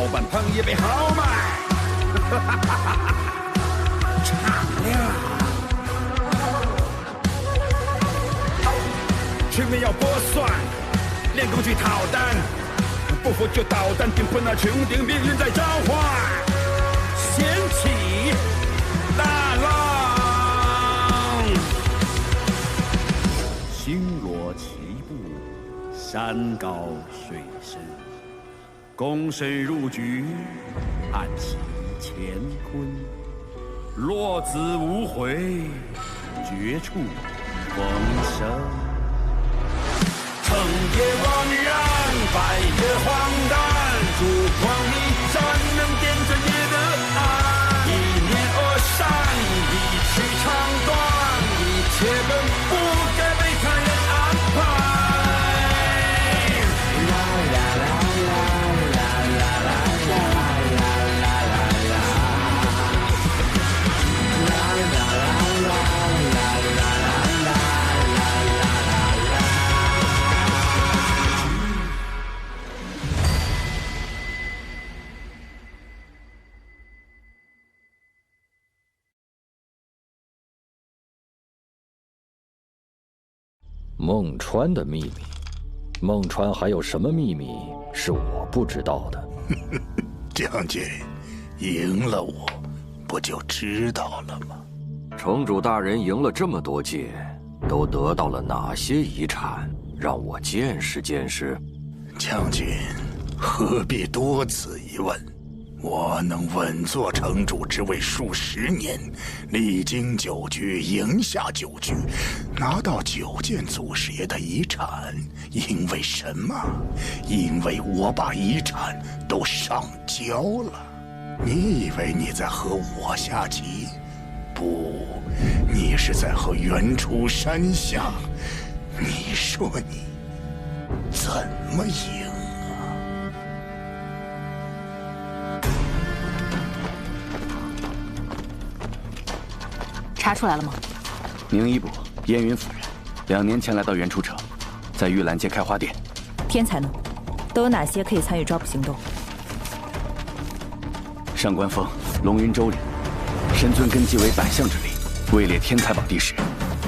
板汤也被豪迈。敞亮，前面要剥蒜，练功去讨单，不服就捣蛋，顶喷那穹顶，命运在召唤，掀起大浪，星罗棋布，山高水深，躬身入局，暗喜乾坤。落子无悔，绝处逢生。成也惘然，败也荒诞。烛光一盏，能点着夜的暗。一念而闪，一曲长短，一切本不该被他人安排。孟川的秘密，孟川还有什么秘密是我不知道的？将军，赢了我，不就知道了吗？城主大人赢了这么多届，都得到了哪些遗产？让我见识见识。将军，何必多此一问？我能稳坐城主之位数十年，历经9局，赢下9局，拿到9件祖师爷的遗产，因为什么？因为我把遗产都上交了。你以为你在和我下棋？不，你是在和袁楚山下。你说你怎么赢？查出来了吗？名医部燕云夫人，2年前来到袁楚城，在玉兰街开花店。天才呢？都有哪些可以参与抓捕行动？上官峰，龙云州人，神尊根基为百象之力，位列天才榜第10。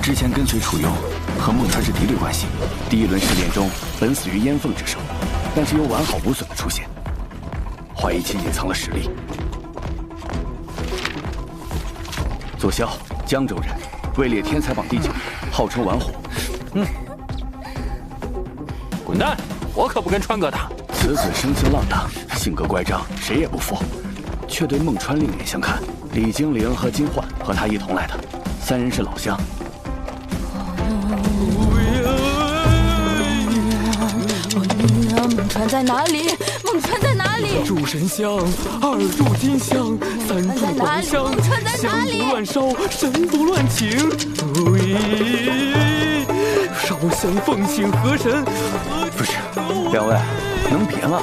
之前跟随楚雍，和孟川是敌对关系。第1轮试炼中，本死于燕凤之手，但是又完好无损的出现，怀疑其隐藏了实力。左骁，江州人，位列天才榜第9，号称玩火。滚蛋！我可不跟川哥打。此子生性浪荡，性格乖张，谁也不服，却对孟川另眼相看。李精灵和金焕和他一同来的，3人是老乡。孟川在哪里？孟川在哪里？炷神香，2炷金香，3炷黄香，香不乱烧，神不乱请。烧香奉请河神。不是，2位能别吗？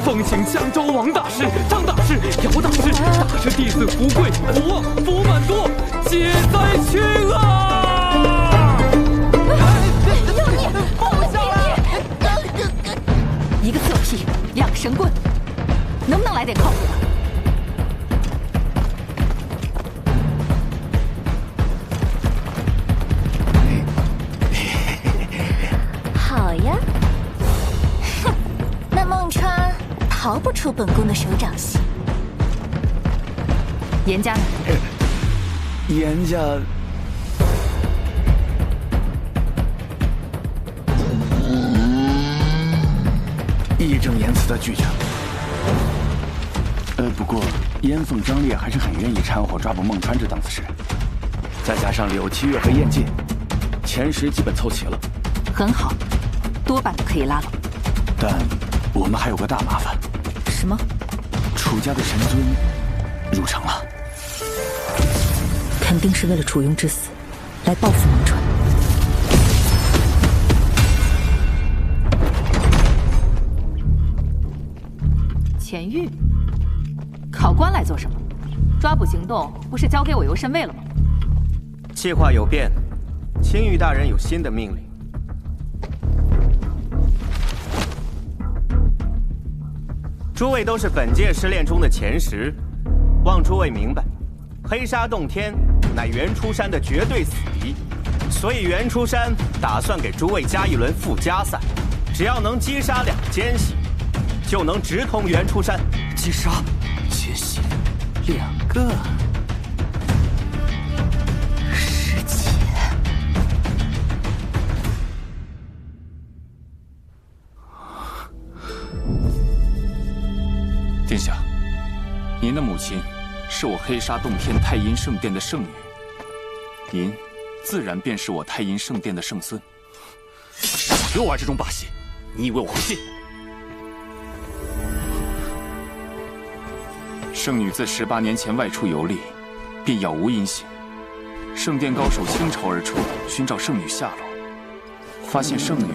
奉请江州王大师、张大师、姚大师，大师弟子福贵、福旺、福满多，皆灾去啊！一个色批，2个神棍，能不能来点靠谱的？好呀，哼，那孟川逃不出本宫的手掌心。严家呢？严家。义正言辞地拒绝了。不过燕凤、张烈还是很愿意掺和抓捕孟川这档子事，再加上柳七月和燕晋，前10基本凑齐了。很好，多半可以拉拢。但我们还有个大麻烦。什么？楚家的神尊入城了，肯定是为了楚雍之死，来报复孟川。钱玉，考官来做什么？抓捕行动不是交给我游神卫了吗？计划有变，青玉大人有新的命令。诸位都是本届试炼中的前10，望诸位明白，黑沙洞天乃袁初山的绝对死敌，所以袁初山打算给诸位加一轮附加赛，只要能击杀2个奸细，就能直通袁初山。击杀奸细2个师姐，殿下，您的母亲是我黑沙洞天太阴圣殿的圣女，您自然便是我太阴圣殿的圣孙。少给我玩这种把戏！你以为我会信？圣女自18年前外出游历，便杳无音信。圣殿高手倾巢而出，寻找圣女下落，发现圣女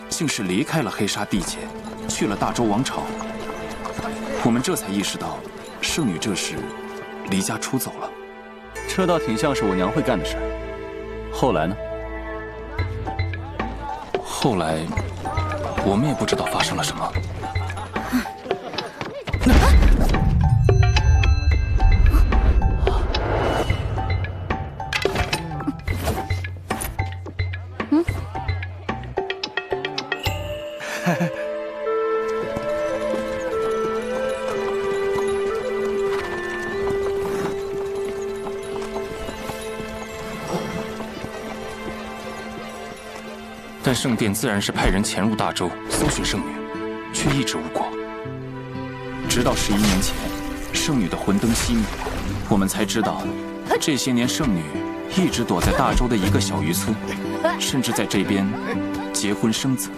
竟是离开了黑沙地界，去了大周王朝。我们这才意识到，圣女这时离家出走了。这倒挺像是我娘会干的事。后来呢？后来，我们也不知道发生了什么。但圣殿自然是派人潜入大周搜寻圣女，却一直无果。直到11年前，圣女的魂灯熄灭，我们才知道，这些年圣女一直躲在大周的一个小渔村，甚至在这边结婚生子。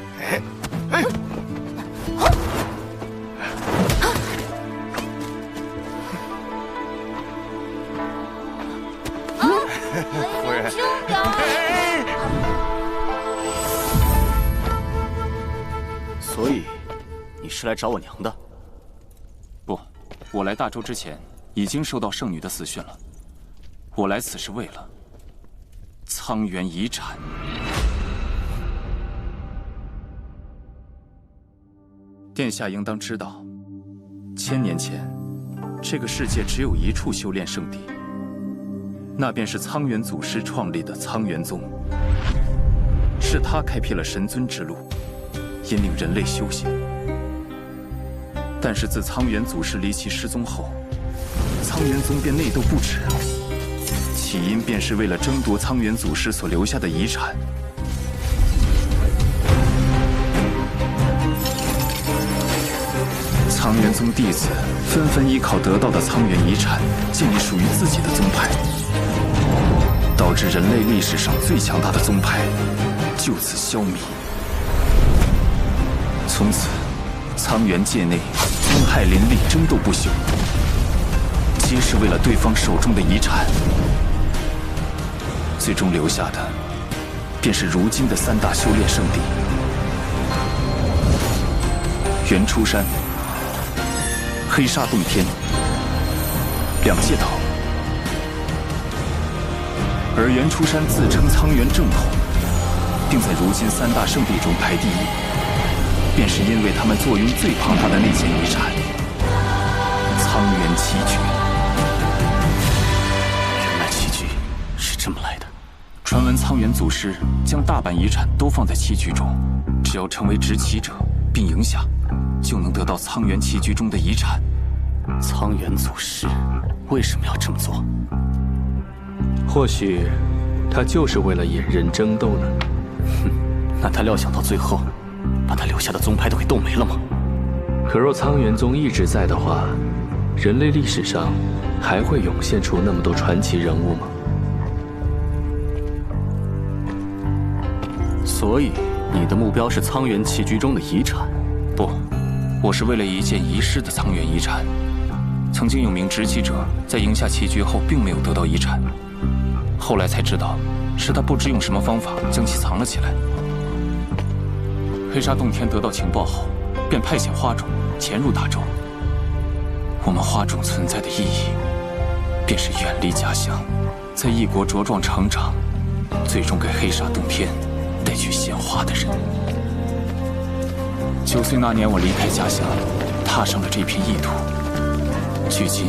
夫人。所以，你是来找我娘的？不，我来大周之前已经收到圣女的死讯了。我来此是为了苍原遗产。殿下应当知道，1000年前，这个世界只有一处修炼圣地，那便是苍原祖师创立的苍原宗。是他开辟了神尊之路，引领人类修行。但是自苍原祖师离奇失踪后，苍原宗便内斗不止，起因便是为了争夺苍原祖师所留下的遗产。苍原宗弟子纷纷依靠得到的苍原遗产，建立属于自己的宗派，导致人类历史上最强大的宗派就此消弭。从此，苍原界内宗派林立，争斗不休，皆是为了对方手中的遗产。最终留下的，便是如今的3大修炼圣地：袁初山、黑沙洞天、两界岛。而袁初山自称苍原正统，并在如今3大圣地中排第1。便是因为他们坐拥最庞大的那件遗产——苍原棋局。原来棋局是这么来的。传闻苍原祖师将大半遗产都放在棋局中，只要成为执棋者并赢下，就能得到苍原棋局中的遗产。苍原祖师为什么要这么做？或许他就是为了引人争斗呢。哼，那他料想到最后，把他留下的宗派都给斗没了吗？可若苍原宗一直在的话，人类历史上还会涌现出那么多传奇人物吗？所以，你的目标是苍原棋局中的遗产？不，我是为了一件遗失的苍原遗产。曾经有名执棋者在赢下棋局后，并没有得到遗产，后来才知道，是他不知用什么方法将其藏了起来。黑沙洞天得到情报后，便派遣花种潜入大周。我们花种存在的意义，便是远离家乡，在异国茁壮成长，最终给黑沙洞天带去鲜花的人。9岁那年，我离开家乡，踏踏上了这片异土。距今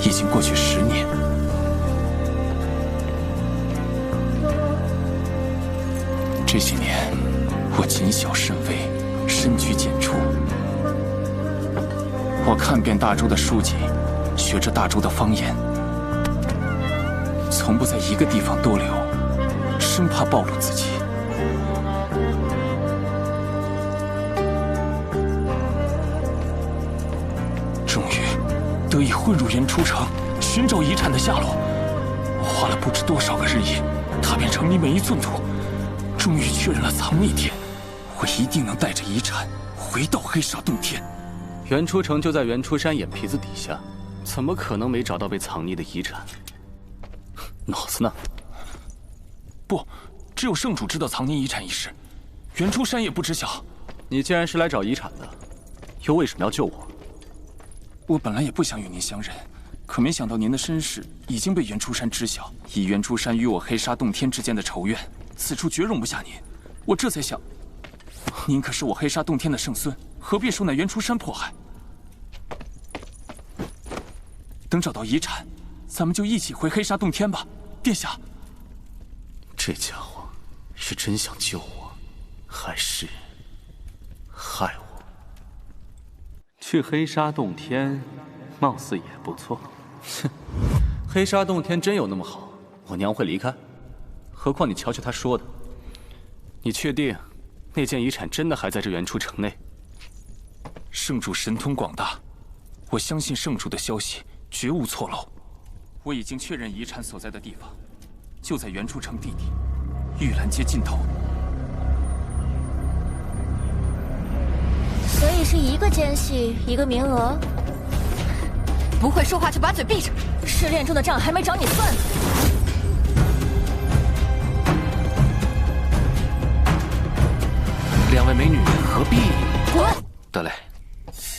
已经过去10年。这些年，我谨小慎微，深居简出。我看遍大周的书籍，学着大周的方言，从不在一个地方多留，生怕暴露自己。终于得以混入原初城，寻找遗产的下落。我花了不知多少个日夜，踏遍城里每一寸土，终于确认了藏匿点。我一定能带着遗产回到黑沙洞天。原初城就在原初山眼皮子底下，怎么可能没找到被藏匿的遗产？脑子呢？不，只有圣主知道藏匿遗产一事，原初山也不知晓。你既然是来找遗产的，又为什么要救我？我本来也不想与您相认，可没想到您的身世已经被原初山知晓。以原初山与我黑沙洞天之间的仇怨，此处绝容不下您。我这才想，您可是我黑沙洞天的圣孙，何必受那原初山迫害？等找到遗产，咱们就一起回黑沙洞天吧，殿下。这家伙是真想救我，还是害我？去黑沙洞天，貌似也不错。哼，黑沙洞天真有那么好，我娘会离开？何况你瞧瞧她说的，你确定那件遗产真的还在这原初城内？圣主神通广大，我相信圣主的消息绝无错漏。我已经确认遗产所在的地方，就在原初城地底，玉兰街尽头。所以是一个奸细，一个名额。不会说话就把嘴闭上。试炼中的账还没找你算呢。两位美女何必？滚！得嘞。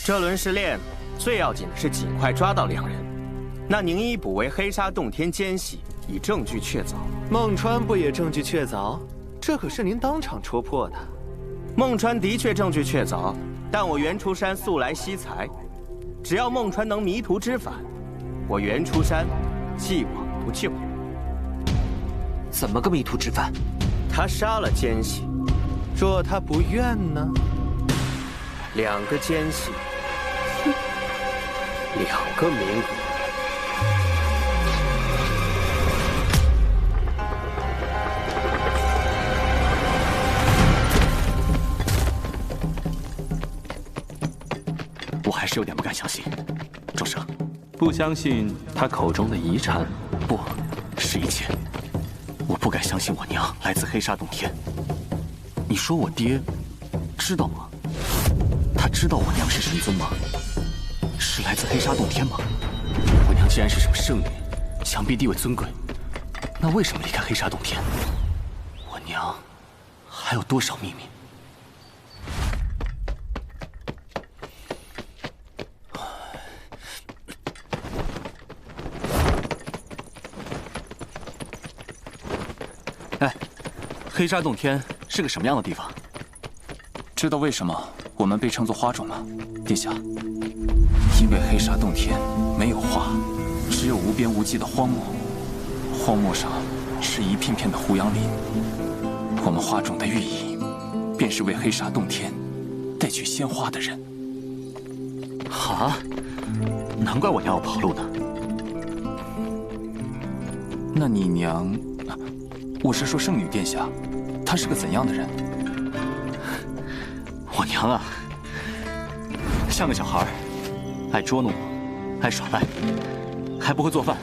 这轮试炼最要紧的是尽快抓到2人。那宁一卜为黑沙洞天奸细，已证据确凿。孟川不也证据确凿？这可是您当场戳破的。孟川的确证据确凿，但我原初山素来惜才，只要孟川能迷途知返，我原初山既往不咎。怎么个迷途知返？他杀了奸细，若他不愿呢？2个奸细，2个名额。我还是有点不敢相信，周生，不相信他口中的遗产？不，是一切。我不敢相信我娘来自黑沙洞天。你说我爹知道吗？他知道我娘是神尊吗？是来自黑沙洞天吗？我娘既然是什么圣女，想必地位尊贵，那为什么离开黑沙洞天？我娘还有多少秘密？哎，黑沙洞天是个什么样的地方？知道为什么我们被称作花种吗，殿下？因为黑沙洞天没有花，只有无边无际的荒漠，荒漠上是一片片的胡杨林。我们花种的寓意，便是为黑沙洞天带去鲜花的人。啊，难怪我娘要跑路呢。那你娘，我是说圣女殿下，她是个怎样的人？我娘啊，像个小孩，爱捉弄我，爱耍赖，还不会做饭，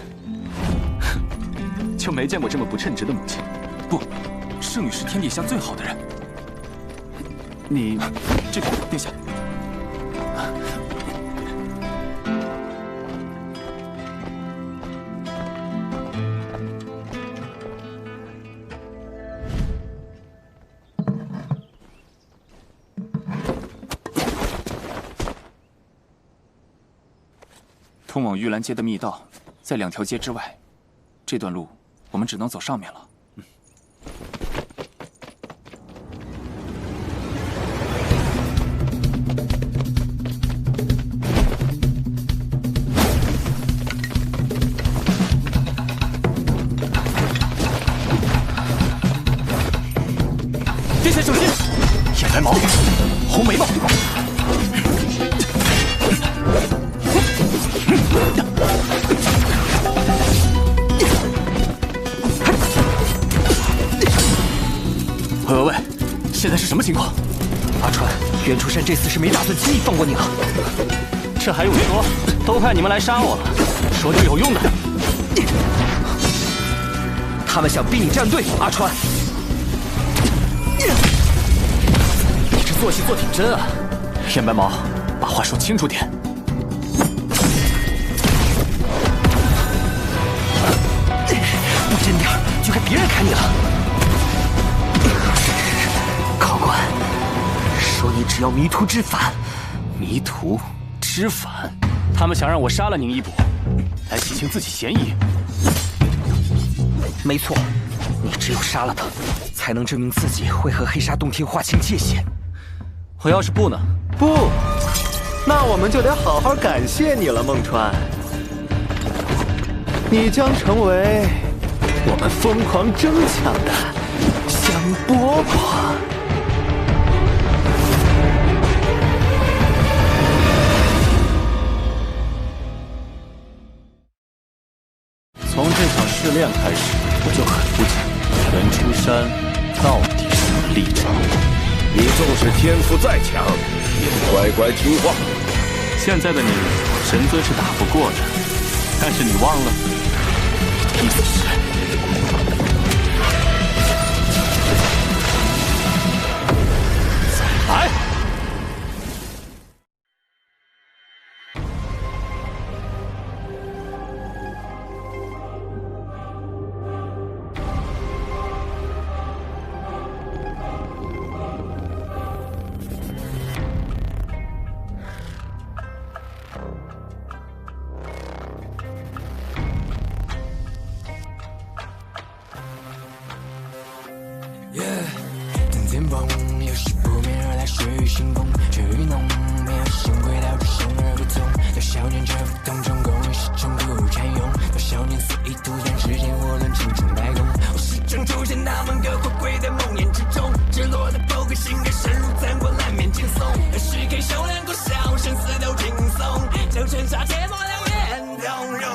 就没见过这么不称职的母亲。不，圣女是天底下最好的人。你这个，殿下。通往玉兰街的密道，在2条街之外。这段路，我们只能走上面了。袁初山这次是没打算轻易放过你了。这还用说？都派你们来杀我了，说句有用的。他们想逼你站队，阿川。你这做戏做挺真啊！燕白毛，把话说清楚点。不真点就该别人砍你了。考官说你只要迷途知返。迷途知返？他们想让我杀了宁一卜，来洗清自己嫌疑。没错，你只有杀了他，才能证明自己会和黑沙洞天划清界限。我要是不呢？不，那我们就得好好感谢你了，孟川。你将成为我们疯狂争抢的香饽饽。从这场试炼开始，我就很不解，袁初山到底什么立场？你纵使天赋再强，也得乖乖听话。现在的你，神尊是打不过的，但是你忘了，意思是，再来。等天崩，有时不眠而来，血雨腥风，血雨浓，没有心归到这生而不从。到少年这不懂成功，始终不堪用。到少年肆意图将世间祸乱，层层败空。我始终出现那么个回归在梦魇之中，赤裸的剖开心肝，深入残过烂面惊悚。时刻修炼过笑，生死都轻松，就趁杀切莫两眼动容。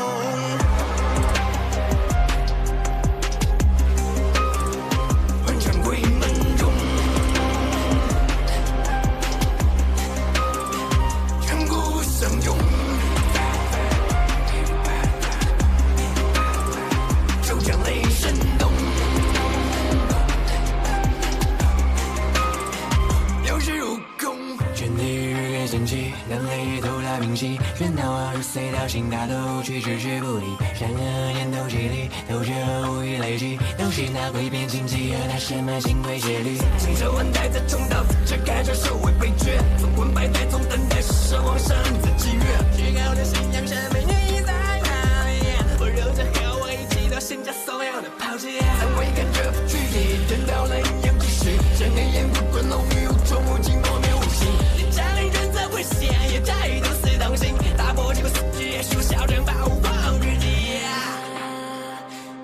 两泪都拉明晰，喧闹啊如隧道，心大头却迟迟不离。善恶念头激励，斗志无以累积，都是那诡辩禁忌，而他什么心灰血绿。亲手安待在重蹈覆辙，开着首尾被决，纵观百代，总等待是往生自己月。至高的信仰，神美女在哪里？我揉着和我一起到现在所有的抛弃，才会感觉躯体等到了阴阳之时，睁开眼不管龙与无中无尽，莫名无心。占领人则危险，也再度死同行，打破这个死局，也输小城把无光之地。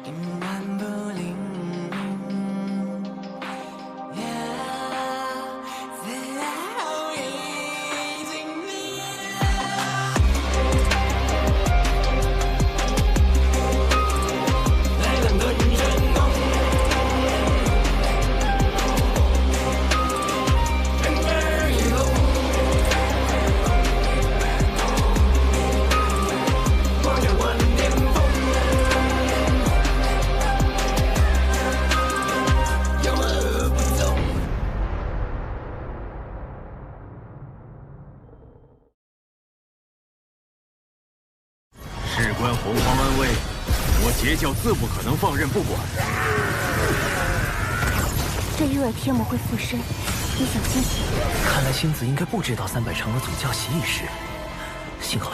阴暗不灵，最后已经灭。来两顿成功。事关洪荒安危，我截教自不可能放任不管。这一会儿天魔会附身，你小心些。看来星子应该不知道300长老总教习一事，幸好。